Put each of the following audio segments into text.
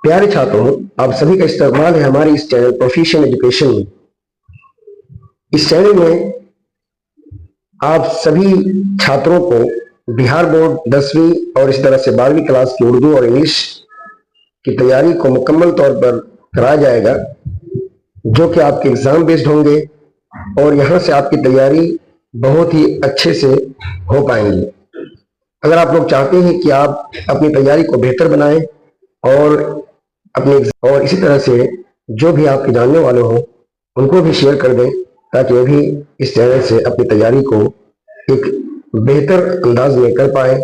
प्यारे छात्रों, आप सभी का इस्तकबाल है हमारे इस चैनल प्रोफिशिएंट एजुकेशन में। इस चैनल में आप सभी छात्रों को बिहार बोर्ड 10वीं और इस तरह से 12वीं क्लास की उर्दू और इंग्लिश की तैयारी को मुकम्मल तौर पर कराया जाएगा, जो कि आपके एग्जाम बेस्ड होंगे और यहाँ से आपकी तैयारी बहुत ही अच्छे से हो पाएंगी। अगर आप लोग चाहते हैं कि आप अपनी तैयारी को बेहतर बनाएं और इसी तरह से जो भी आपके जानने वाले हों उनको भी शेयर कर दें, ताकि वो भी इस चैनल से अपनी तैयारी को एक बेहतर अंदाज में कर पाए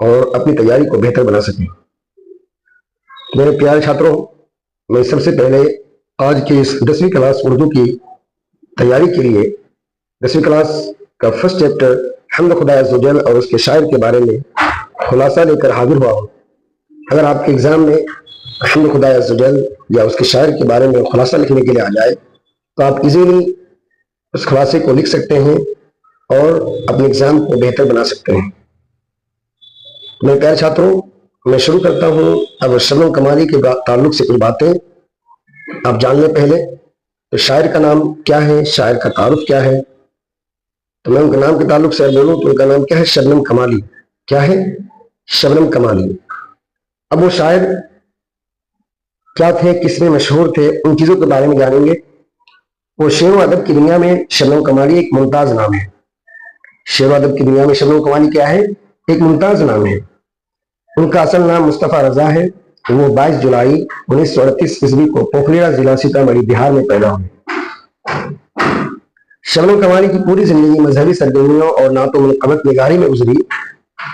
और अपनी तैयारी को बेहतर बना सकें। मेरे प्यारे छात्रों, मैं सबसे पहले आज की इस 10वीं क्लास उर्दू की तैयारी के लिए 10वीं क्लास का फर्स्ट चैप्टर हम्द खुदा अज़्ज़ व जल और उसके शायर के बारे में खुलासा लेकर हाजिर हुआ हूँ। अगर आपके एग्जाम में हम्द खुदा अज़्ज़ व जल या उसके शायर के बारे में खुलासा लिखने के लिए आ जाए तो आप इजीली उस खुलासे को लिख सकते हैं और अपने एग्जाम को बेहतर बना सकते हैं। मेरे प्यारे छात्रों, मैं शुरू करता हूँ अब शबनम कमाली के ताल्लुक से कुछ बातें आप जान लें। पहले तो शायर का नाम क्या है, शायर का तारुफ क्या है। तो मैं उनके नाम के ताल्लुक से बोलूँ तो उनका नाम क्या है, शबनम कमाली। क्या है? शबनम कमाली। अब वो शायर क्या थे, किसमें मशहूर थे, उन चीजों के बारे में जानेंगे। वो शेर व अदब की दुनिया में शबनम कमाली एक मुमताज नाम है। शेर व अदब की दुनिया में शबनम कमाली क्या है? एक मुमताज नाम है। उनका असल नाम मुस्तफा रजा है। वो 22 जुलाई 1938 ईस्वी को पोखरिया जिला सीतामढ़ी बिहार में पैदा हुए। शबनम कमाली की पूरी जिंदगी मजहबी सरगर्मियों और नातो मनक़बत निगारी में गुजरी।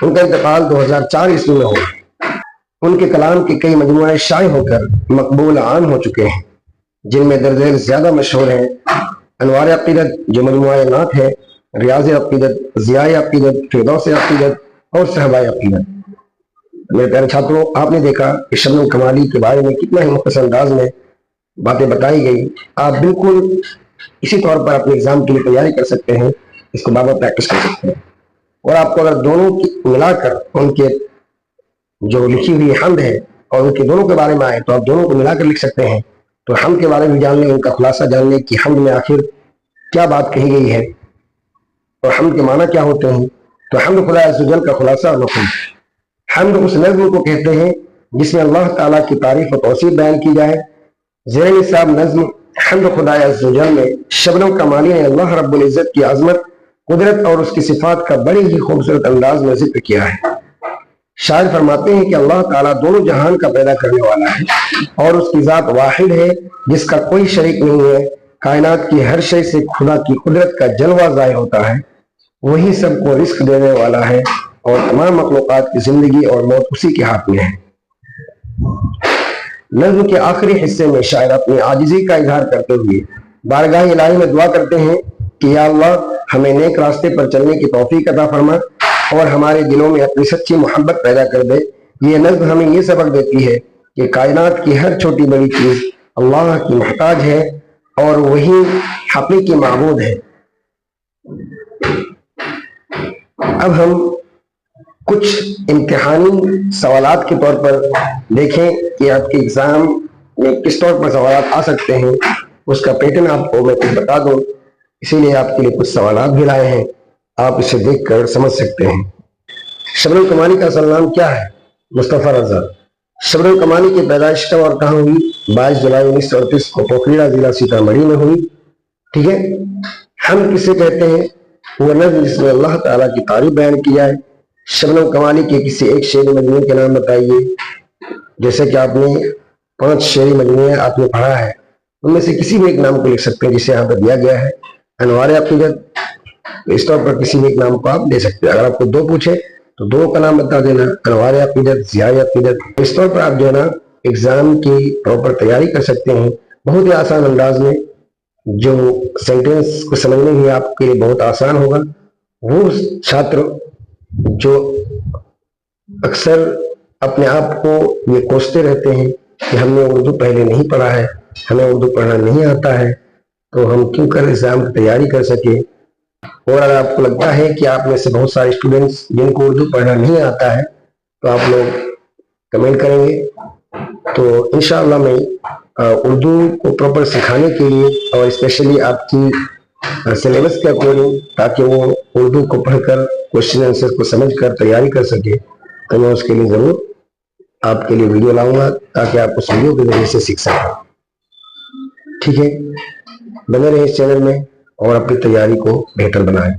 उनका इंतकाल 2004 ईस्वी में हुआ। उनके कलाम के कई मजमूए शाये होकर मकबूल आम हो चुके हैं, जिनमें दर्ज ज्यादा मशहूर हैं अनवार अक़ीदत जो मजमूआ नात है, रियाज़ अक़ीदत, ज़ियाए अक़ीदत, फ़िरदौस अक़ीदत और सहबाए अक़ीदत। मेरे प्यारे छात्रों, आपने देखा कि शबनम कमाली के बारे में कितना ही मुख्तसर अंदाज में बातें बताई गई। आप बिल्कुल इसी तौर पर अपने एग्जाम के लिए तैयारी कर सकते हैं, इसको बार बार प्रैक्टिस कर सकते हैं। और आपको अगर दोनों की मिलाकर उनके जो लिखी हुई हम्द है और उनके दोनों के बारे में आए तो आप दोनों को मिलाकर लिख सकते हैं। तो हम्द के बारे में जान लें, उनका खुलासा जान लें कि हम्द में आखिर क्या बात कही गई है और हम्द के माना क्या होते हैं। तो हम्द खुदा अज़्ज़ व जल का खुलासा और मफ़हूम। हम्द उस नज़्म को कहते हैं जिसमें अल्लाह ताला की तारीफ और तौसीफ बयान की जाए। ज़ेर निसाब नज़्म हम्द खुदा अज़्ज़ व जल में शबनम कमाली ने अल्लाह रब्बुल इज़्ज़त की आज़मत, कुदरत और उसकी सिफात का बड़े ही खूबसूरत अंदाज में जिक्र किया है। शायर फरमाते हैं कि अल्लाह ताला दोनों जहान का पैदा करने वाला है और उसकी जात वाहिद है जिसका कोई शरीक नहीं है। कायनात की हर शय से खुदा की कुदरत का जलवा ज़ाहिर होता है। वही सबको रिस्क देने वाला है और तमाम मखलूक़ात की जिंदगी और मौत उसी के हाथ में है। नज़्म के आखिरी हिस्से में शायर अपनी आजिज़ी का इजहार करते हुए बारगाह इलाही में दुआ करते हैं कि या अल्लाह, हमें नेक रास्ते पर चलने की तौफीक अता फरमा और हमारे दिलों में अपनी सच्ची मोहब्बत पैदा कर दे। ये नज़्म हमें ये सबक देती है कि कायनात की हर छोटी बड़ी चीज अल्लाह की मोहताज है और वही हकीकी माबूद है। अब हम कुछ इम्तिहानी सवालात के तौर पर देखें कि आपके एग्जाम में किस तौर पर सवालात आ सकते हैं। उसका पैटर्न आपको मैं कुछ बता दूं, इसीलिए आपके लिए कुछ सवालात भी लाए हैं, आप इसे देखकर समझ सकते हैं। शबनम कमाली का असल नाम क्या है? मुस्तफा रजा। शबनम कमाली की पैदाइश कब और कहाँ हुई? 22 जुलाई 1938 को पोखरिया जिला सीतामढ़ी में हुई। ठीक है। हम किसे कहते हैं? वो नज़्म जिसमें अल्लाह ताला की तारीफ बयान की जाए। शबनम कमाली के किसी एक शेरी मजमूए के नाम बताइए। जैसे कि आपने 5 शेरी मजमूए आपने पढ़ा है, उनमें से किसी भी एक नाम को लिख सकते हैं जिसे यहाँ पर दिया गया है। अनवार अक़ीदत, इस तौर पर किसी भी एक नाम को आप दे सकते हैं। अगर आपको 2 पूछे तो 2 का नाम बता देना, अनवार अक़ीदत, ज़ियाए अक़ीदत। इस तौर पर आप जो है ना एग्जाम की प्रॉपर तैयारी कर सकते हैं बहुत ही आसान अंदाज में, जो सेंटेंस को समझने में आपके लिए बहुत आसान होगा। वो छात्र जो अक्सर अपने आप को ये कोसते रहते हैं कि हमने उर्दू पहले नहीं पढ़ा है, हमें उर्दू पढ़ना नहीं आता है, तो हम क्यों कर एग्जाम की तैयारी कर सके। और अगर आपको लगता है कि आप में से बहुत सारे स्टूडेंट्स जिनको उर्दू पढ़ना नहीं आता है, तो आप लोग कमेंट करेंगे تو انشاءاللہ میں اردو کو پراپر سکھانے کے لیے اور اسپیشلی آپ کی سلیبس کے اکارڈنگ تاکہ وہ اردو کو پڑھ کر کوشچن آنسر کو سمجھ کر تیاری کر سکے، تو میں اس کے لیے ضرور آپ کے لیے ویڈیو لاؤں گا تاکہ آپ اس ویڈیو کے ذریعے سے سیکھ سکیں. ٹھیک ہے، بنے رہے اس چینل میں اور اپنی تیاری کو بہتر بنائیں.